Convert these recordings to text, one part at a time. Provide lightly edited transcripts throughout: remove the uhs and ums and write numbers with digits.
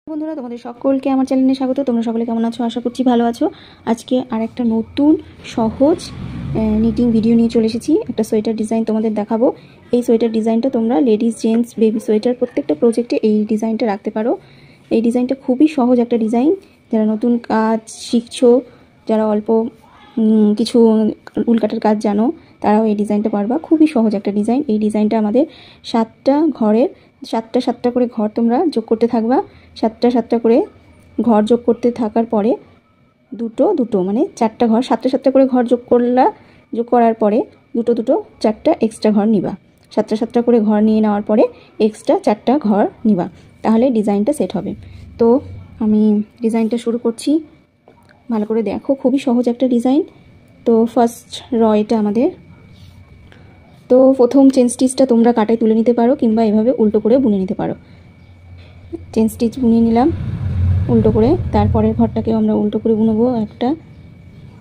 বন্ধুরা তোমাদের সকলকে আমার চ্যানেলে স্বাগত। তোমরা সকলে কেমন আছো? আশা করছি ভালো আছো। আজকে আরেকটা নতুন সহজ নিটিং ভিডিও নিয়ে চলে এসেছি। একটা সোয়েটার ডিজাইন তোমাদের দেখাবো। এই সোয়েটার ডিজাইনটা তোমরা লেডিস, জেন্টস, বেবি সোয়েটার প্রত্যেকটা প্রজেক্টে এই ডিজাইনটা রাখতে পারো। এই ডিজাইনটা খুবই সহজ একটা ডিজাইন। যারা নতুন কাজ শিখছো, যারা অল্প কিছু উলকাটার কাজ জানো, তারাও এই ডিজাইনটা পারবা। খুবই সহজ একটা ডিজাইন। এই ডিজাইনটা আমাদের 7টা ঘরের 7টা করে ঘর তোমরা যোগ করতে থাকবা। 7টা করে ঘর যোগ করতে থাকার পরে দুটো মানে 4টা ঘর, 7টা করে ঘর যোগ করার পরে দুটো 4টা এক্সট্রা ঘর নিবা। 7টা করে ঘর নিয়ে নেওয়ার পরে এক্সট্রা 4টা ঘর নিবা, তাহলে ডিজাইনটা সেট হবে। তো আমি ডিজাইনটা শুরু করছি, ভালো করে দেখো। খুবই সহজ একটা ডিজাইন। তো ফার্স্ট এটা আমাদের। তো প্রথম চেন স্টিচটা তোমরা কাটায় তুলে নিতে পারো কিংবা এভাবে উল্টো করে বুনে নিতে পারো। চেন স্টিচ বুনিয়ে নিলাম উল্টো করে, তারপরের ঘরটাকেও আমরা উল্টো করে বুনবো একটা,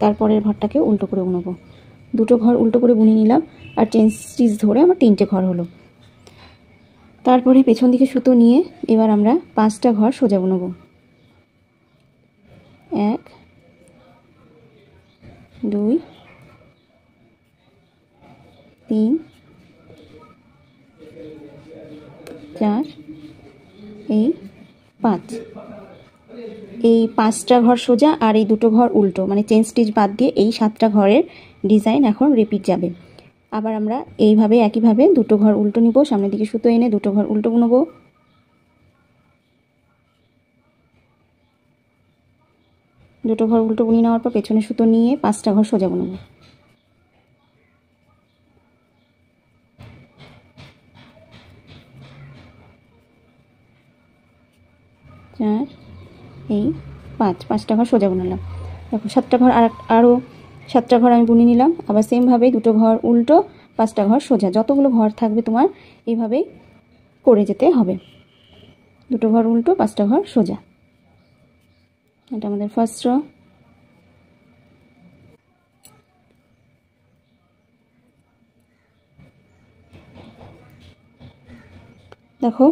তারপরের ঘরটাকে উল্টো করে বুনবো। দুটো ঘর উল্টো করে বুনিয়ে নিলাম আর চেন স্টিচ ধরে আমার 3টে ঘর হলো। তারপরে পেছন দিকে সুতো নিয়ে এবার আমরা 5টা ঘর সোজা বুনবো। 1 2 3 4 এই 5। এই 5টা ঘর সোজা আর এই দুটো ঘর উল্টো, মানে চেন স্টিচ বাদ দিয়ে এই 7টা ঘরের ডিজাইন এখন রিপিট যাবে। আবার আমরা এইভাবে একইভাবে দুটো ঘর উল্টো নিব, সামনের দিকে সুতো এনে দুটো ঘর উল্টো বুনবো। দুটো ঘর উল্টো বুনিয়ে নেওয়ার পর পেছনে সুতো নিয়ে 5টা ঘর সোজা বুনবো। চার এই 5টা ঘর সোজা বুনলাম। দেখো 7টা ঘর আরও 7টা ঘর আমি বুনিয়ে নিলাম। আবার সেমভাবেই দুটো ঘর উল্টো, 5টা ঘর সোজা। যতগুলো ঘর থাকবে তোমার এইভাবেই করে যেতে হবে। দুটো ঘর উল্টো, 5টা ঘর সোজা। এটা আমাদের ফার্স্ট দেখো।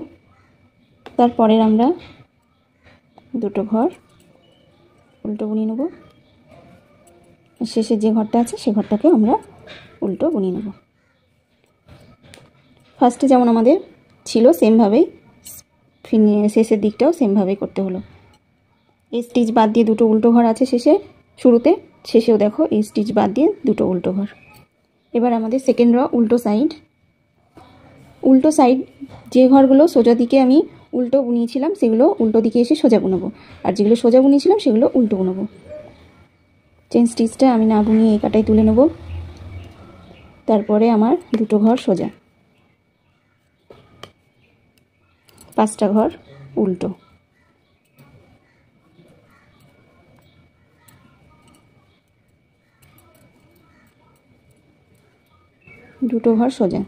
তারপরের আমরা দুটো ঘর উল্টো বুনিয়ে নেব। শেষে যে ঘরটা আছে সেই ঘরটাকে আমরা উল্টো বুনিয়ে নেব। ফার্স্টে যেমন আমাদের ছিল সেমভাবেই শেষের দিকটাও সেমভাবেই করতে হলো। এই স্টিচ বাদ দিয়ে দুটো উল্টো ঘর আছে শুরুতে, শেষেও দেখো এই স্টিচ বাদ দিয়ে দুটো উল্টো ঘর। এবার আমাদের সেকেন্ড উল্টো সাইড যে ঘরগুলো সোজা দিকে আমি উল্টো বুনিয়েছিলাম সেগুলো উল্টো দিকে এসে সোজা বুনবো, আর যেগুলো সোজা বুনিয়েছিলাম সেগুলো উল্টো বুনবো। চেন স্টিচটা আমি না বুনিয়ে এই কাটাই তুলে নেব। তারপরে আমার দুটো ঘর সোজা, 5টা ঘর উল্টো। দুটো ঘর সোজা,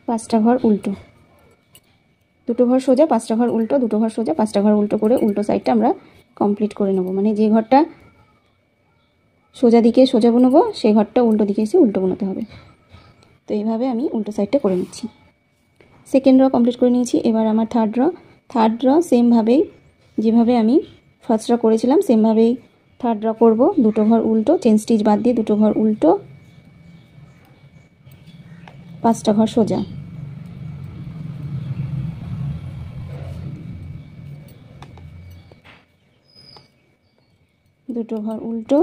5টা ঘর উল্টো। দুটো ঘর সোজা, 5টা ঘর উল্টো, দুটো ঘর সোজা, 5টা ঘর উল্টো করে উল্টো সাইডটা আমরা কমপ্লিট করে নেব। মানে যে ঘরটা সোজা দিকে সোজা বুনবো সেই ঘরটা উল্টো দিকে এসে উল্টো বুনতে হবে। তো এইভাবে আমি উল্টো সাইডটা করে নিচ্ছি। সেকেন্ড কমপ্লিট করে নিয়েছি। এবার আমার থার্ড সেমভাবেই যেভাবে আমি ফার্স্ট করেছিলাম সেমভাবেই থার্ড করব। দুটো ঘর উল্টো, চেন স্টিচ বাদ দিয়ে দুটো ঘর উল্টো, 5টা ঘর সোজা। দুটো ঘর উল্টো,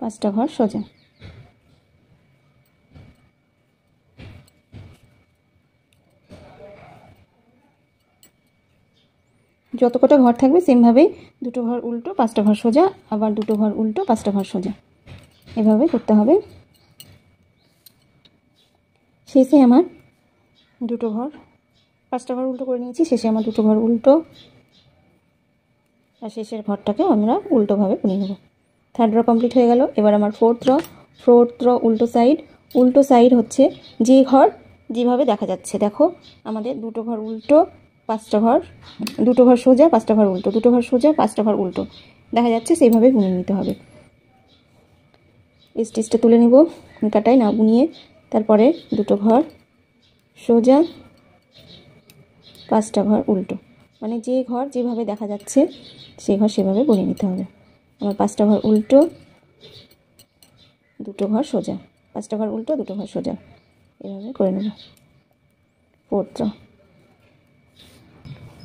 5টা ঘর সোজা। যত কটা ঘর থাকবে সেমভাবেই দুটো ঘর উল্টো, 5টা ঘর সোজা, আবার দুটো ঘর উল্টো, 5টা ঘর সোজা, এভাবে করতে হবে। শেষে আমার দুটো ঘর 5টা ঘর উল্টো করে নিয়েছি, শেষে আমার দুটো ঘর উল্টো, আর শেষের ঘরটাকে আমরা উল্টোভাবে বুনে নেব। থার্ড কমপ্লিট হয়ে গেল। এবার আমার ফোর্থ উল্টো সাইড হচ্ছে যে ঘর যেভাবে দেখা যাচ্ছে। দেখো আমাদের দুটো ঘর উল্টো, 5টা ঘর, দুটো ঘর সোজা, 5টা ঘর উল্টো, দুটো ঘর সোজা, 5টা ঘর উল্টো দেখা যাচ্ছে, সেইভাবে বুনে নিতে হবে। এই স্টিচটা তুলে নেব কাটায় না বুনিয়ে। তারপরে দুটো ঘর সোজা, 5টা ঘর উল্টো, মানে যে ঘর যেভাবে দেখা যাচ্ছে সেই ঘর সেভাবে বুনে নিতে হবে। আমার 5টা ঘর উল্টো, দুটো ঘর সোজা, 5টা ঘর উল্টো, দুটো ঘর সোজা, এভাবে করে নেব।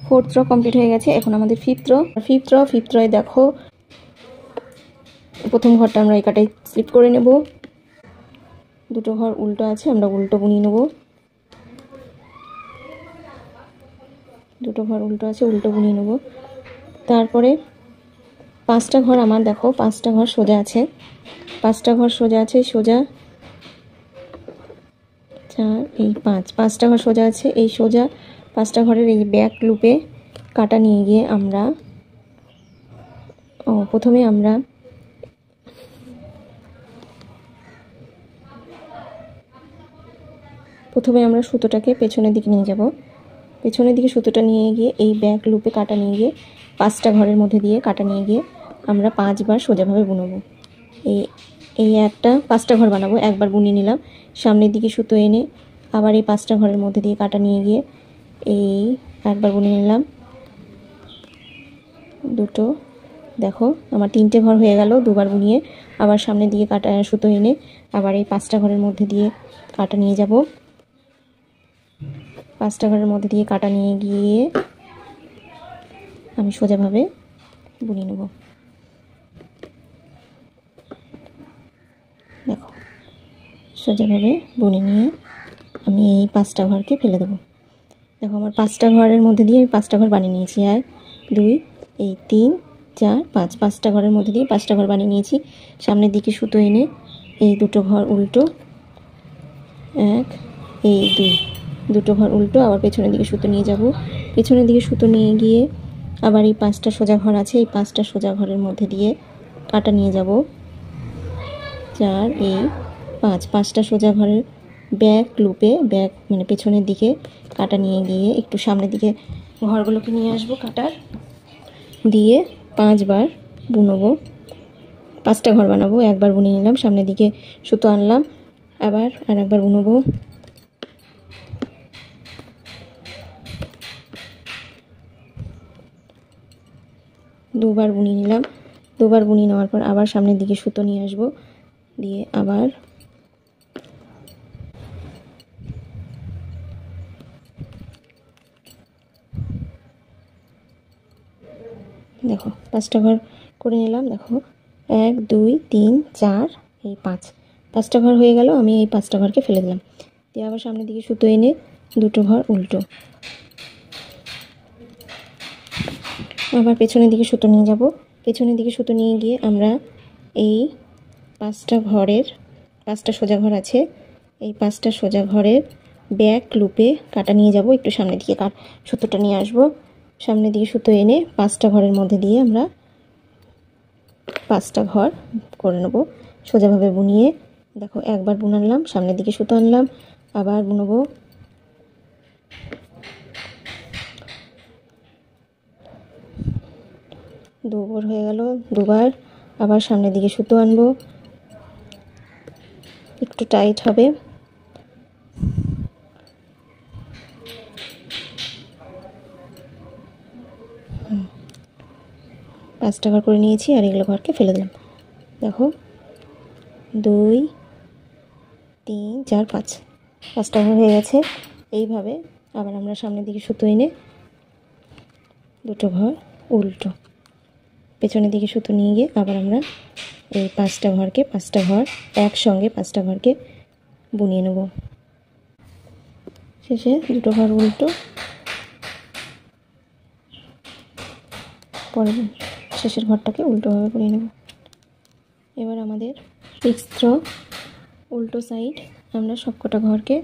ফোর্থ রো কমপ্লিট হয়ে গেছে। এখন আমাদের ফিফথ রোয়ে দেখো প্রথম ঘরটা আমরা এই কাটাই স্লিপ করে নেব। দুটো ঘর উল্টো আছে, আমরা উল্টো বুনিয়ে নেব। দুটো ঘর উল্টো আছে, উল্টো বুনিয়ে নেব। তারপরে 5টা ঘর আমার দেখো 5টা ঘর সোজা আছে, 5টা ঘর সোজা আছে, সোজা 4 এই 5টা ঘর সোজা আছে। এই সোজা 5টা ঘরের এই ব্যাক লুপে কাটা নিয়ে গিয়ে আমরা প্রথমে আমরা সুতোটাকে পেছনের দিকে নিয়ে যাব। পেছনের দিকে সুতোটা নিয়ে গিয়ে এই ব্যাক লুপে কাটা নিয়ে গিয়ে 5টা ঘরের মধ্যে দিয়ে কাটা নিয়ে গিয়ে আমরা 5বার সোজাভাবে বুনবো। এই একটা 5টা ঘর বানাবো, একবার বুনিয়ে নিলাম, সামনের দিকে সুতো এনে আবার এই 5টা ঘরের মধ্যে দিয়ে কাটা নিয়ে গিয়ে এই একবার বুনিয়ে নিলাম। দুটো দেখো আমার 3টে ঘর হয়ে গেল, দুবার বুনিয়ে আবার সামনের দিকে কাটা সুতো এনে আবার এই 5টা ঘরের মধ্যে দিয়ে কাটা নিয়ে যাব। 5টা ঘরের মধ্যে দিয়ে কাটা নিয়ে গিয়ে আমি সোজাভাবে বুনিয়ে নেব। দেখো সোজাভাবে বুনে নিয়ে আমি এই 5টা ঘরকে ফেলে দেবো। দেখো আমার 5টা ঘরের মধ্যে দিয়ে আমি 5টা ঘর বানিয়ে নিয়েছি, 1 2 এই 3 4 5, 5টা ঘরের মধ্যে দিয়ে 5টা ঘর বানিয়ে নিয়েছি। সামনের দিকে সুতো এনে এই দুটো ঘর উল্টো, 1 এই 2, দুটো ঘর উল্টো, আবার পেছনের দিকে সুতো নিয়ে যাব। পেছনের দিকে সুতো নিয়ে গিয়ে আবার এই 5টা সোজা ঘর আছে, এই 5টা সোজা ঘরের মধ্যে দিয়ে কাটা নিয়ে যাব। 4 এই 5, 5টা সোজা ঘরের ব্যাক লুপে ব্যাক মানে পেছনের দিকে কাটা নিয়ে গিয়ে একটু সামনের দিকে ঘরগুলোকে নিয়ে আসবো, কাটার দিয়ে 5বার বুনবো। 5টা ঘর বানাবো, একবার বুনে নিলাম, সামনের দিকে সুতো আনলাম, আবার আর একবার বুনবো। দুবার বুনিয়ে নিলাম, দুবার বুনিয়ে নেওয়ার পর আবার সামনের দিকে সুতো নিয়ে আসবো, দিয়ে আবার দেখো 5টা ঘর করে নিলাম। দেখো 1 2 3 4 এই 5, 5টা ঘর হয়ে গেল। আমি এই 5টা ঘরকে ফেলে দিলাম, দিয়ে আবার সামনের দিকে সুতো এনে দুটো ঘর উল্টো, আবার পেছনের দিকে সুতো নিয়ে যাব। পেছনের দিকে সুতো নিয়ে গিয়ে আমরা এই 5টা ঘরের 5টা সোজা ঘর আছে, এই 5টা সোজা ঘরের ব্যাক লুপে কাটা নিয়ে যাব, একটু সামনের দিকে সুতোটা নিয়ে আসবো, সামনের দিকে সুতো এনে 5টা ঘরের মধ্যে দিয়ে আমরা 5টা ঘর করে নেব সোজাভাবে বুনিয়ে। দেখো একবার বুনালাম, সামনের দিকে সুতো আনলাম, আবার বুনবো। দুবার হয়ে গেল, দুবার আবার সামনের দিকে সুতো আনবো, একটু টাইট হবে। পাঁচটা ঘর করে নিয়েছি আর এগুলো ঘরকে ফেলে দিলাম। দেখো 2 3 4 5, 5টা ঘর হয়ে গেছে। এইভাবে আবার আমরা সামনের দিকে সুতো এনে দুটো ঘর উল্টো, পেছনের দিকে সুতো নিয়ে গিয়ে আবার আমরা এই 5টা ঘর একসঙ্গে 5টা ঘরকে বুনিয়ে নেব। শেষে দুটো ঘর উল্টো, পরে শেষের ঘরটাকে উল্টোভাবে বুনিয়ে নেব। এবার আমাদের 6th রো উল্টো সাইড আমরা সবকটা ঘরকে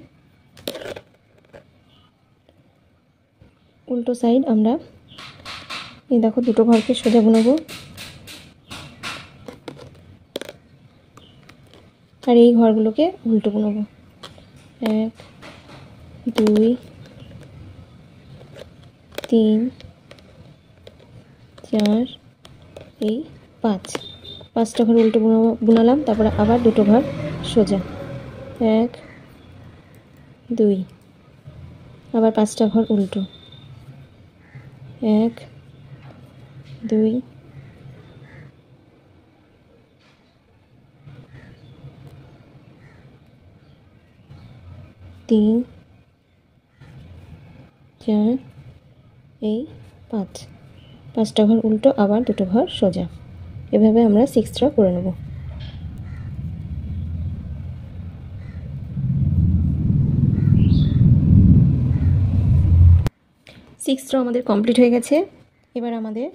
উল্টো সাইড আমরা এই দেখো দুটো ঘরকে সোজা বুনবো, আর এই ঘরগুলোকে উল্টো বুনবো। 1 2 3 4 এই 5, 5টা ঘর উল্টো বুনালাম, তারপরে আবার 2টো ঘর সোজা, 1 2, আবার 5টা ঘর উল্টো, 1 2 3 4 এই 5টা ঘর উল্টো, আবার 2টো ঘর সোজা। এভাবে আমরা 6টা করে নেব। 6টা আমাদের কমপ্লিট হয়ে গেছে। এবার আমাদের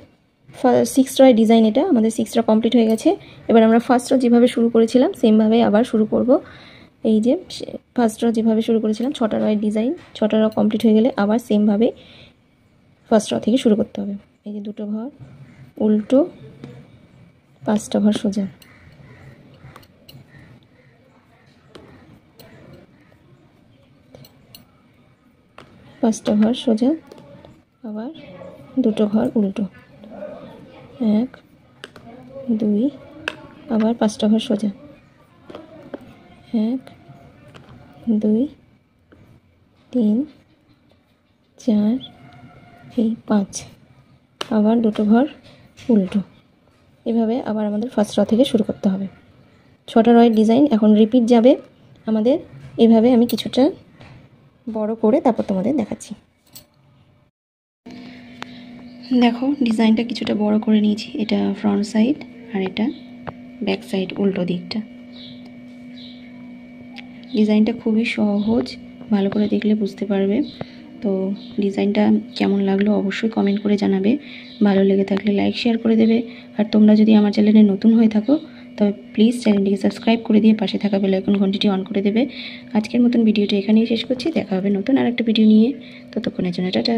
6টা ডিজাইন, এটা আমাদের 6টা কমপ্লিট হয়ে গেছে। এবার আমরা ফার্স্ট রো যেভাবে শুরু করেছিলাম সেমভাবে আবার শুরু করব। এই যে ফার্স্ট রো যেভাবে শুরু করেছিলাম 6টা রয়ের ডিজাইন, 6টা রো কমপ্লিট হয়ে গেলে আবার সেমভাবে ফার্স্ট রো থেকে শুরু করতে হবে। এই যে 2টো ঘর উল্টো, 5টা ঘর সোজা, 5টা ঘর সোজা, আবার 2টো ঘর উল্টো, 1 2, আবার 5টা ঘর সোজা, 1 2 3 4 এই 5, আবার 2টো ঘর উল্টো। এভাবে আবার আমাদের ফার্স্ট র থেকে শুরু করতে হবে। 6টা রয়ের ডিজাইন এখন রিপিট যাবে আমাদের। এভাবে আমি কিছুটা বড় করে তারপর তোমাদের দেখাচ্ছি। দেখো ডিজাইনটা কিছুটা বড় করে নিয়েছি, এটা ফ্রন্ট সাইড আর এটা ব্যাক সাইড উল্টো দিকটা। ডিজাইনটা খুবই সহজ, ভালো করে দেখলে বুঝতে পারবে। তো ডিজাইনটা কেমন লাগলো অবশ্যই কমেন্ট করে জানাবে, ভালো লেগে থাকলে লাইক শেয়ার করে দেবে। আর তোমরা যদি আমার চ্যানেলে নতুন হয়ে থাকো তবে প্লিজ চ্যানেলটিকে সাবস্ক্রাইব করে দিয়ে পাশে থাকা বেল আইকন ঘন্টিটি অন করে দেবে। আজকের মতন ভিডিওটা এখানেই শেষ করছি, দেখা হবে নতুন আরেকটা ভিডিও নিয়ে। ততক্ষণের জন্য টাটা।